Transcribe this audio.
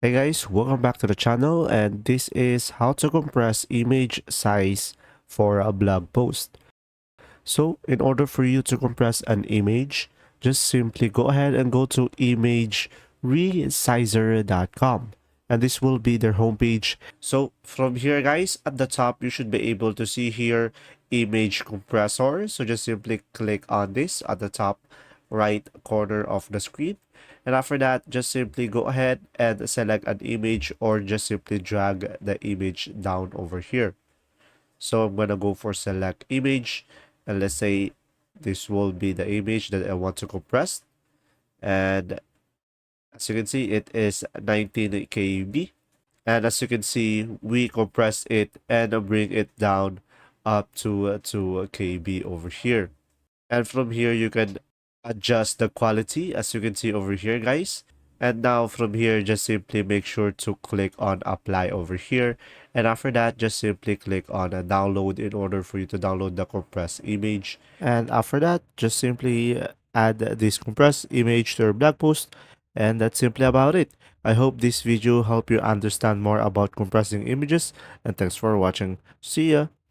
Hey guys, welcome back to the channel, and this is how to compress image size for a blog post. So in order for you to compress an image, just simply go ahead and go to imageresizer.com, and this will be their homepage. So from here guys, at the top you should be able to see here image compressor. So just simply click on this at the top right corner of the screen, and after that just simply go ahead and select an image, or just simply drag the image down over here. So I'm gonna go for select image, and let's say this will be the image that I want to compress. And as you can see, it is 19 KB. And as you can see, we compress it and bring it down up to KB over here. And from here, you can adjust the quality, as you can see over here, guys. And now from here, just simply make sure to click on apply over here. And after that, just simply click on download in order for you to download the compressed image. And after that, just simply add this compressed image to your blog post. And that's simply about it. I hope this video helped you understand more about compressing images. And thanks for watching. See ya!